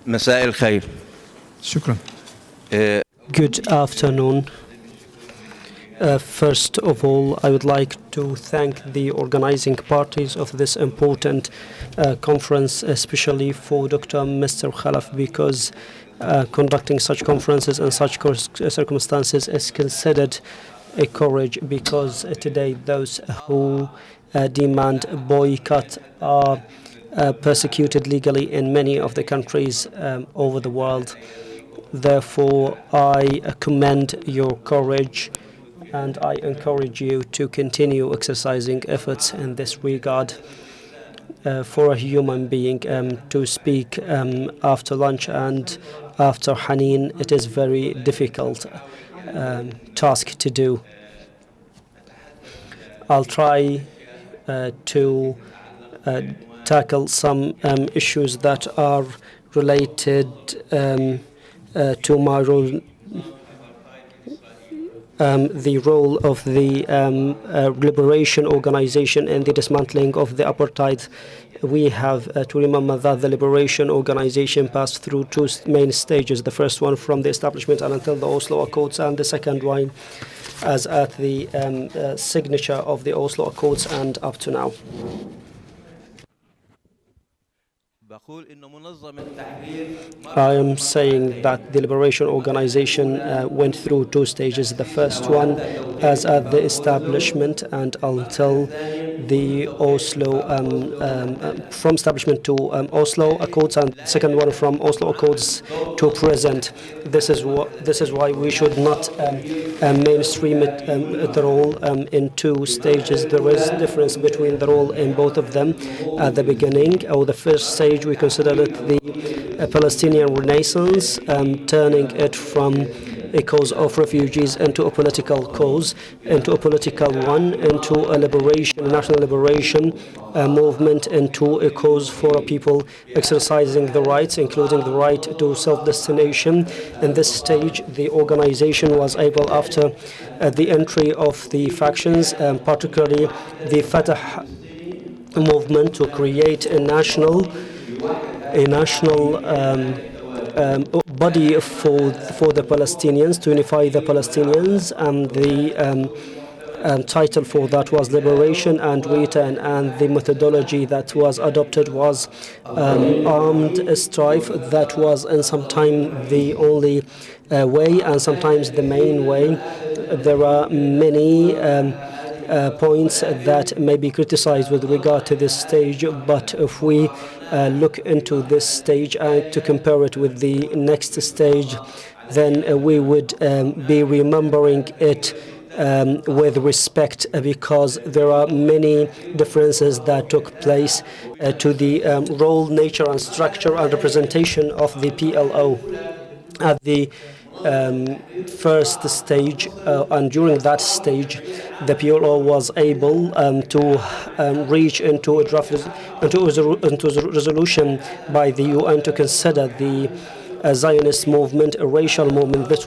مساء الخير. شكرا. Good afternoon. First of all, I would like to thank the organizing parties of this important conference, especially for Dr. Mr. Khalaf, because conducting such conferences in such circumstances is considered a courage, because today those who demand boycott are persecuted legally in many of the countries over the world. Therefore, I commend your courage, and I encourage you to continue exercising efforts in this regard. For a human being to speak after lunch and after Haneen, it is very difficult task to do. I'll try to tackle some issues that are related to my role, the role of the Liberation Organization in the dismantling of the apartheid. We have to remember that the Liberation Organization passed through two main stages. The first one from the establishment and until the Oslo Accords, and the second one as at the signature of the Oslo Accords and up to now. I am saying that the Liberation Organization went through two stages. The first one as at the establishment and until the Oslo, from establishment to Oslo Accords, and second one from Oslo Accords to present. This is why we should not mainstream it, the role in two stages. There is a difference between the role in both of them. At the beginning, or the first stage, we consider it the Palestinian Renaissance, turning it from a cause of refugees into a political cause, into a political one, into a liberation, national liberation movement, into a cause for people exercising the rights, including the right to self-destination. In this stage, the organization was able, after the entry of the factions, particularly the Fatah movement, to create a national body for the Palestinians, to unify the Palestinians, and the title for that was Liberation and Return, and the methodology that was adopted was armed strife. That was in some time the only way, and sometimes the main way. There are many points that may be criticized with regard to this stage, but if we look into this stage and to compare it with the next stage, then we would be remembering it with respect, because there are many differences that took place to the role, nature and structure and representation of the PLO. At the first stage, and during that stage, the PLO was able to reach into a draft, into a resolution by the UN to consider the Zionist movement a racial movement. This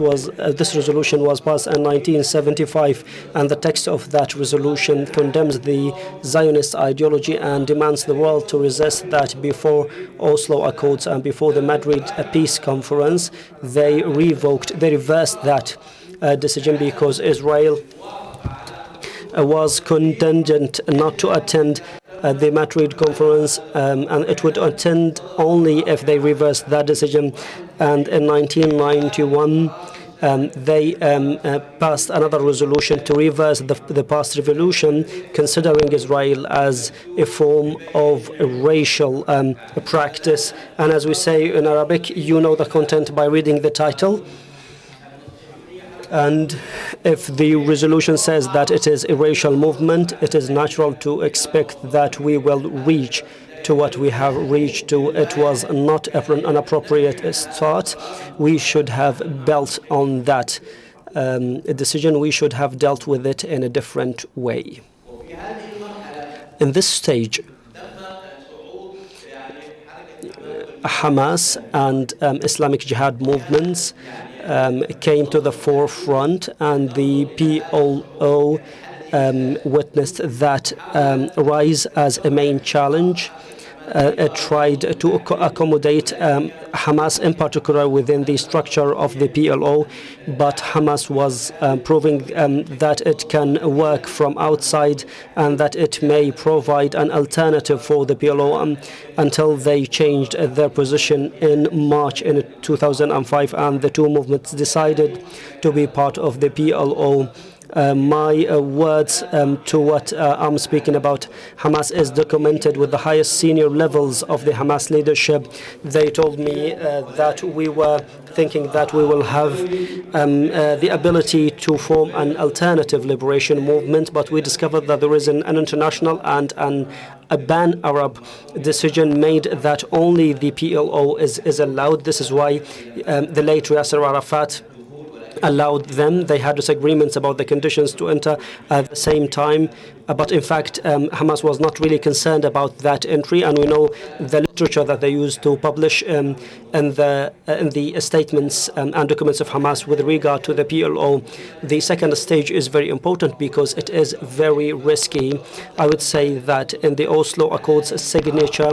resolution was passed in 1975, and the text of that resolution condemns the Zionist ideology and demands the world to resist that. Before Oslo Accords and before the Madrid Peace Conference, they reversed that decision, because Israel was contingent not to attend the Madrid conference, and it would attend only if they reversed that decision. And in 1991, they passed another resolution to reverse the past revolution, considering Israel as a form of racial practice. And as we say in Arabic, you know the content by reading the title. And if the resolution says that it is a racial movement, it is natural to expect that we will reach to what we have reached to. It was not an appropriate start. We should have built on that decision. We should have dealt with it in a different way. In this stage, Hamas and Islamic Jihad movements came to the forefront, and the PLO witnessed that rise as a main challenge. tried to accommodate Hamas in particular within the structure of the PLO, but Hamas was proving that it can work from outside and that it may provide an alternative for the PLO until they changed their position in March in 2005 and the two movements decided to be part of the PLO. My words to what I'm speaking about Hamas is documented with the highest senior levels of the Hamas leadership. They told me that we were thinking that we will have the ability to form an alternative liberation movement, but we discovered that there is an international and a pan-Arab decision made that only the PLO is allowed. This is why the late Yasser Arafat allowed them. They had disagreements about the conditions to enter at the same time. But in fact, Hamas was not really concerned about that entry, and we know the literature that they used to publish in the statements and documents of Hamas with regard to the PLO. The second stage is very important because it is very risky. I would say that in the Oslo Accords signature,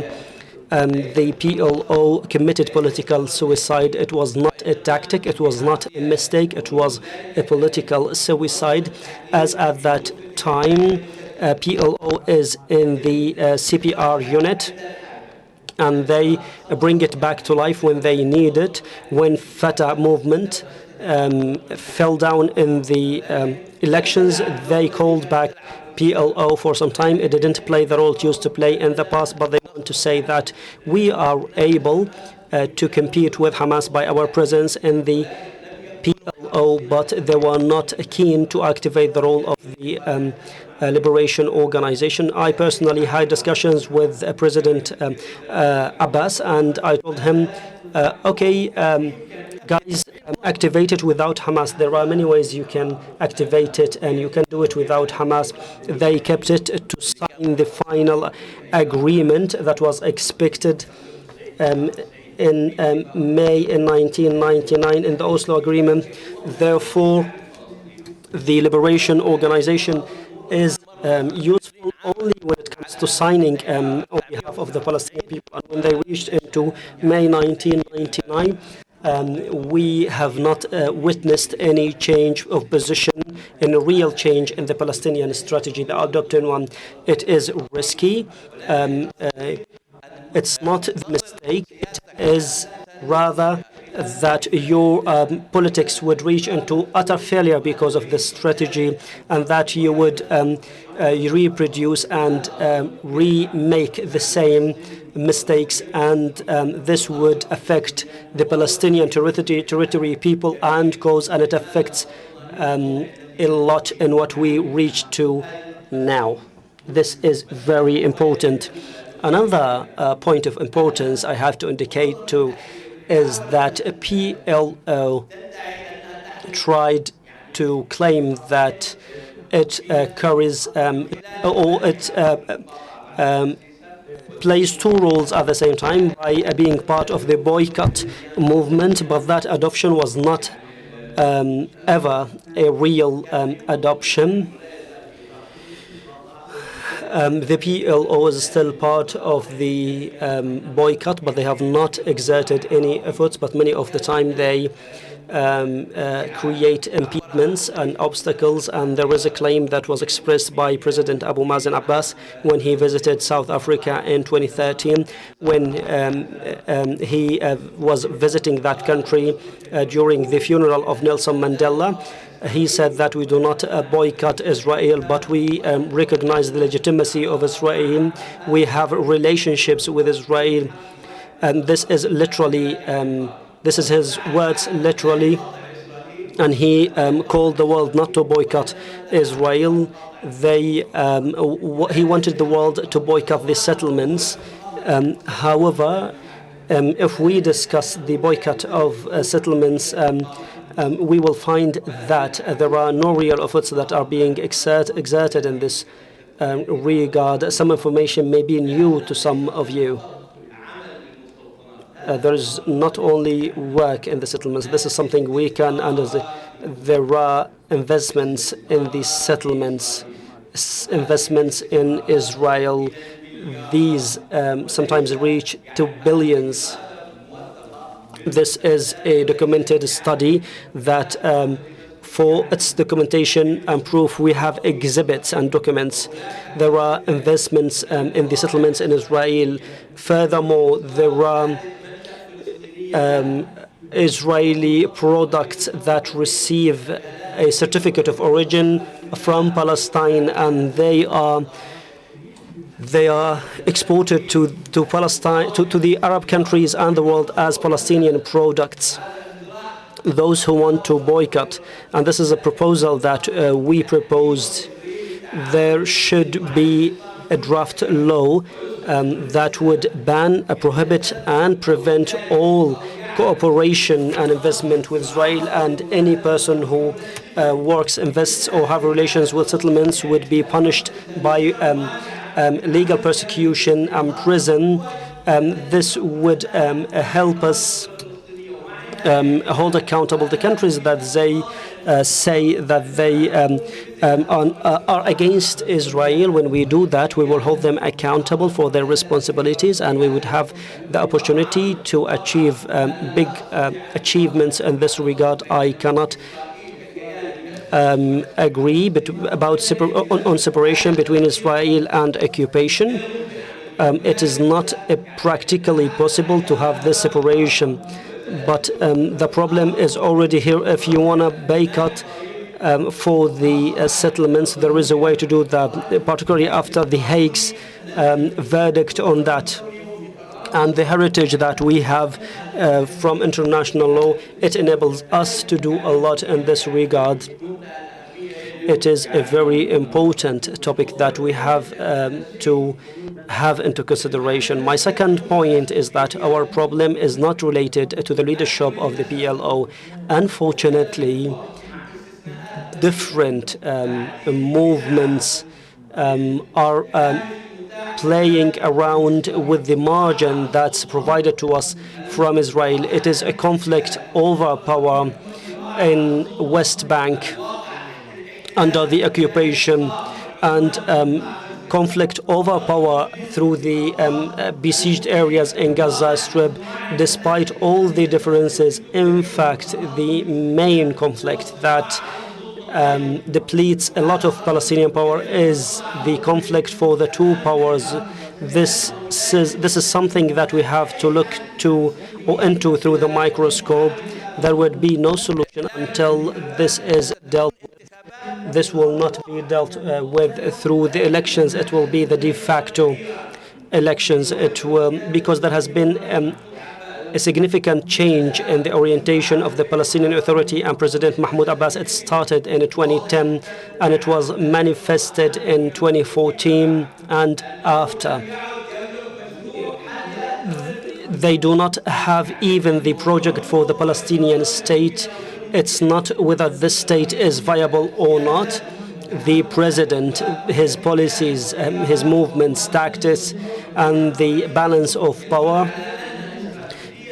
the PLO committed political suicide. It was not a tactic, it was not a mistake, it was a political suicide, as at that time PLO is in the CPR unit, and they bring it back to life when they need it. When Fatah movement fell down in the elections, they called back PLO for some time. It didn't play the role it used to play in the past, but they want to say that we are able to compete with Hamas by our presence in the PLO, but they were not keen to activate the role of the Liberation Organization. I personally had discussions with President Abbas, and I told him, okay, guys, activate it without Hamas. There are many ways you can activate it, and you can do it without Hamas. They kept it to sign the final agreement that was expected in May in 1999 in the Oslo Agreement. Therefore, the Liberation Organization is useful only when it comes to signing on behalf of the Palestinian people. And when they reached into May 1999, we have not witnessed any change of position, any real change in the Palestinian strategy, the adopted one. It is risky. It's not the mistake. It is rather that your politics would reach into utter failure because of this strategy, and that you would reproduce and remake the same mistakes, and this would affect the Palestinian territory people and cause, and it affects a lot in what we reach to now. This is very important. Another point of importance I have to indicate too is that PLO tried to claim that it carries or it plays two roles at the same time by being part of the boycott movement, but that adoption was not ever a real adoption. The PLO is still part of the boycott, but they have not exerted any efforts. But many of the time they create impediments and obstacles. And there is a claim that was expressed by President Abu Mazen Abbas when he visited South Africa in 2013, when he was visiting that country during the funeral of Nelson Mandela. He said that we do not boycott Israel, but we recognize the legitimacy of Israel. We have relationships with Israel. And this is literally, this is his words literally. And he called the world not to boycott Israel. He wanted the world to boycott the settlements. However, if we discuss the boycott of settlements, we will find that there are no real efforts that are being exerted in this regard. Some information may be new to some of you. There is not only work in the settlements. This is something we can understand. There are investments in these settlements, investments in Israel. these sometimes reach to billions. This is a documented study that for its documentation and proof, we have exhibits and documents. There are investments in the settlements in Israel. Furthermore, there are Israeli products that receive a certificate of origin from Palestine, and they are exported to Palestine, to the Arab countries and the world as Palestinian products. Those who want to boycott, and this is a proposal that we proposed, there should be a draft law that would ban, prohibit, and prevent all cooperation and investment with Israel, and any person who works, invests, or have relations with settlements would be punished by legal persecution and prison. This would help us hold accountable the countries that they say that they are against Israel. When we do that, we will hold them accountable for their responsibilities, and we would have the opportunity to achieve big achievements in this regard. I cannot agree on separation between Israel and occupation. It is not practically possible to have this separation. But the problem is already here. If you want to boycott for the settlements, there is a way to do that, particularly after the Hague's verdict on that. And the heritage that we have from international law, it enables us to do a lot in this regard. It is a very important topic that we have to have into consideration. My second point is that our problem is not related to the leadership of the PLO. Unfortunately, different movements are playing around with the margin that's provided to us from Israel. It is a conflict over power in West Bank under the occupation, and conflict over power through the besieged areas in Gaza Strip. Despite all the differences, in fact, the main conflict that depletes a lot of Palestinian power is the conflict for the two powers. This is something that we have to look to or into through the microscope. There would be no solution until this is dealt with. This will not be dealt with through the elections. It will be the de facto elections. It will, because there has been a significant change in the orientation of the Palestinian Authority and President Mahmoud Abbas. It started in 2010 and it was manifested in 2014 and after. They do not have even the project for the Palestinian state. It's not whether this state is viable or not. The president, his policies, his movements, tactics, and the balance of power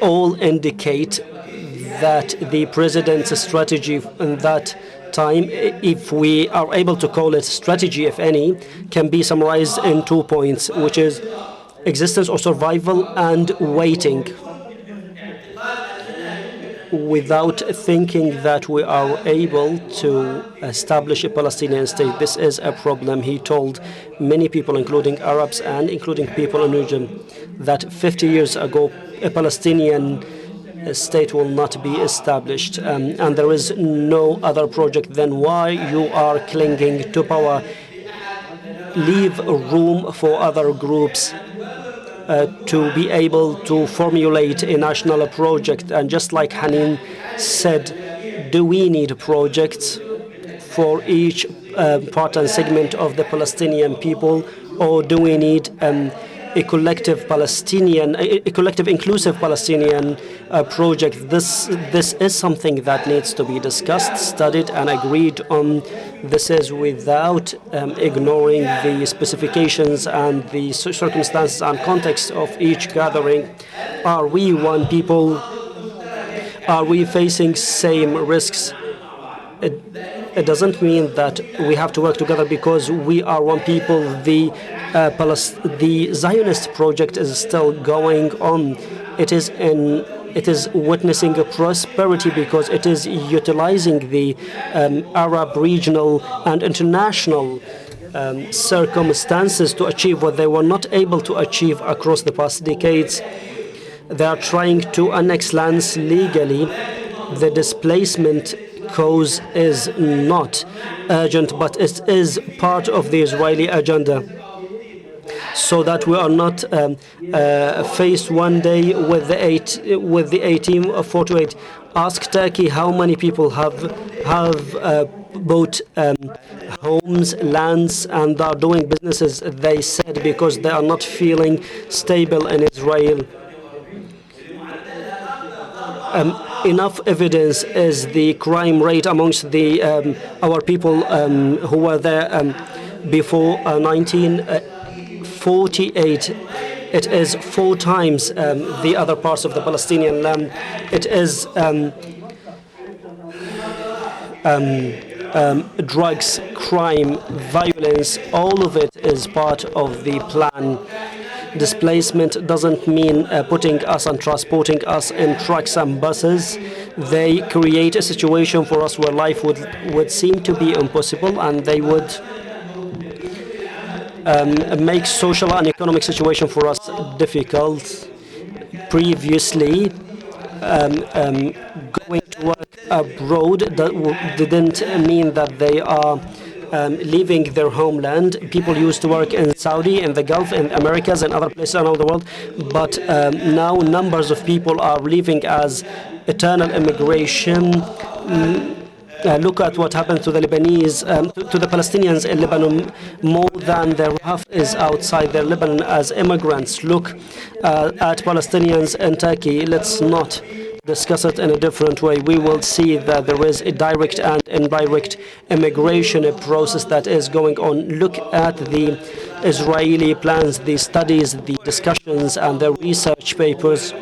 all indicate that the president's strategy in that time, if we are able to call it strategy, if any, can be summarized in 2 points, which is existence or survival and waiting. Without thinking that we are able to establish a Palestinian state. This is a problem. He told many people, including Arabs and including people in Egypt, that 50 years ago a Palestinian state will not be established, and there is no other project. Then why you are clinging to power? Leave room for other groups to be able to formulate a national project. And just like Hani said, do we need projects for each part and segment of the Palestinian people, or do we need a collective Palestinian, a collective inclusive Palestinian project? This is something that needs to be discussed, studied, and agreed on. This is without ignoring the specifications and the circumstances and context of each gathering. Are we one people? Are we facing same risks? It doesn't mean that we have to work together because we are one people. The the Zionist project is still going on. It is witnessing a prosperity because it is utilizing the Arab regional and international circumstances to achieve what they were not able to achieve across the past decades. They are trying to annex lands legally. The displacement cause is not urgent, but it is part of the Israeli agenda, so that we are not faced one day with the 1848. Ask Turkey how many people have bought homes, lands, and are doing businesses. They said because they are not feeling stable in Israel. Enough evidence is the crime rate amongst our people who were there before 1948. It is 4 times the other parts of the Palestinian land. It is drugs, crime, violence, all of it is part of the plan. Displacement doesn't mean putting us and transporting us in trucks and buses. They create a situation for us where life would seem to be impossible, and they would make social and economic situation for us difficult. Previously, going to work abroad didn't mean that they are leaving their homeland. People used to work in Saudi, in the Gulf, in Americas, and other places around the world. But now numbers of people are leaving as eternal immigration. Look at what happened to the Lebanese, to the Palestinians in Lebanon. More than their half is outside their Lebanon as immigrants. Look at Palestinians in Turkey. Let's not discuss it in a different way. We will see that there is a direct and indirect immigration process that is going on. Look at the Israeli plans, the studies, the discussions, and the research papers.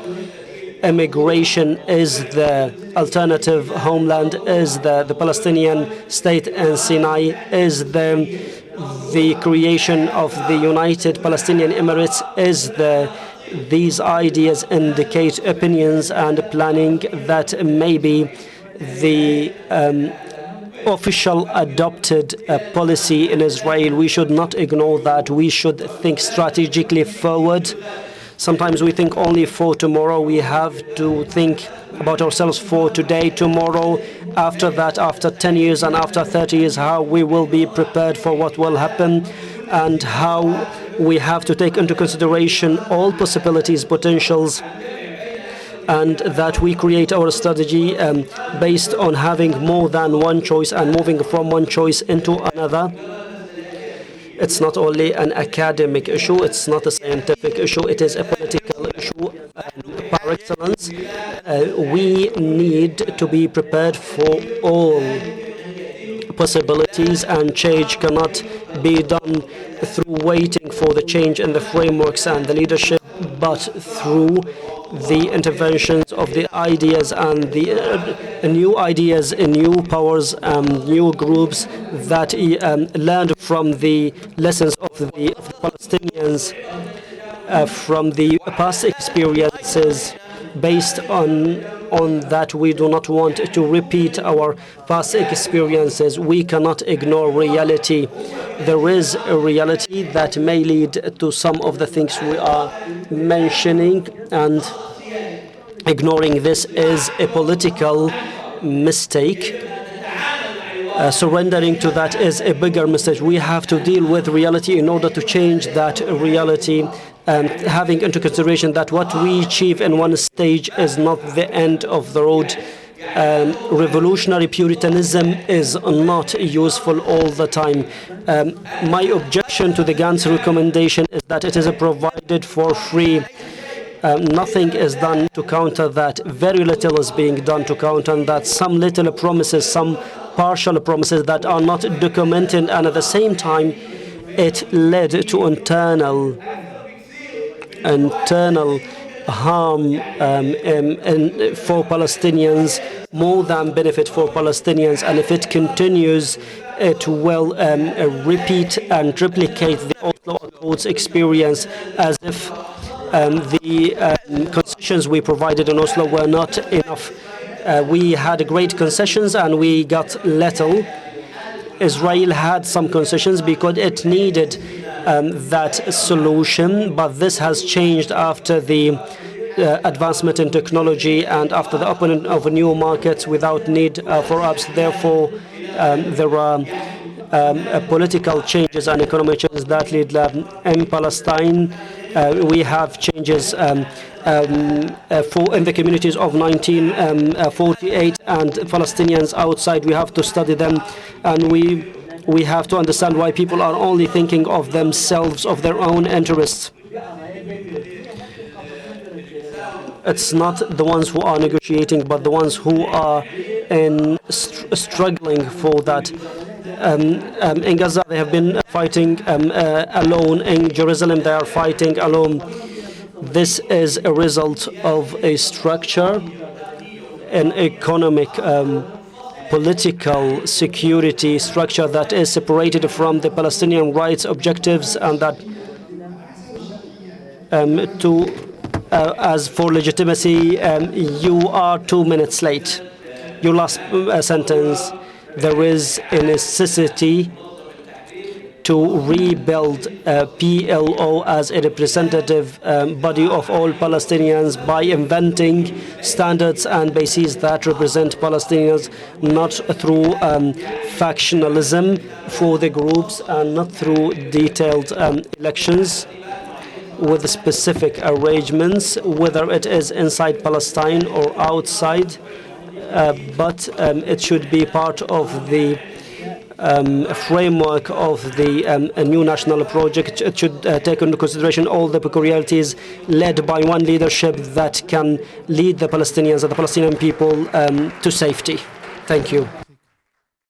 Immigration is the alternative homeland, is the Palestinian state in Sinai, is the creation of the United Palestinian Emirates, is these ideas indicate opinions and planning that maybe the official adopted policy in Israel. We should not ignore that. We should think strategically forward. Sometimes we think only for tomorrow. We have to think about ourselves for today, tomorrow, after that, after 10 years and after 30 years, how we will be prepared for what will happen, and how we have to take into consideration all possibilities, potentials, and that we create our strategy based on having more than one choice and moving from one choice into another. It's not only an academic issue, it's not a scientific issue, it is a political issue par excellence. We need to be prepared for all possibilities, and change cannot be done through waiting for the change in the frameworks and the leadership, but through the interventions of the ideas and the new ideas and new powers, new groups that learned from the lessons of the Palestinians, from the past experiences. Based on that, we do not want to repeat our past experiences. We cannot ignore reality. There is a reality that may lead to some of the things we are mentioning, and ignoring this is a political mistake. Surrendering to that is a bigger mistake. We have to deal with reality in order to change that reality, having into consideration that what we achieve in one stage is not the end of the road. Revolutionary Puritanism is not useful all the time. My objection to the Gantz recommendation is that it is provided for free. Nothing is done to counter that. Very little is being done to counter that. Some little promises, some partial promises that are not documented, and at the same time it led to internal harm for Palestinians more than benefit for Palestinians. And if it continues, it will repeat and replicate the Oslo Accord both experience as if the concessions we provided in Oslo were not enough. We had great concessions and we got little. Israel had some concessions because it needed that solution, but this has changed after the advancement in technology and after the opening of new markets without need for Arabs. Therefore, there are political changes and economic changes that lead in Palestine. We have changes in the communities of 1948 and Palestinians outside. We have to study them, and we have to understand why people are only thinking of themselves, of their own interests. It's not the ones who are negotiating, but the ones who are struggling for that. In Gaza, they have been fighting alone. In Jerusalem, they are fighting alone. This is a result of a structure, an economic, political security structure that is separated from the Palestinian rights objectives, and that as for legitimacy, you are 2 minutes late. Your last sentence. There is a necessity to rebuild PLO as a representative body of all Palestinians by inventing standards and bases that represent Palestinians, not through factionalism for the groups and not through detailed elections with specific arrangements, whether it is inside Palestine or outside. But it should be part of the framework of the new national project. It should take into consideration all the peculiarities, led by one leadership that can lead the Palestinians and the Palestinian people to safety. Thank you.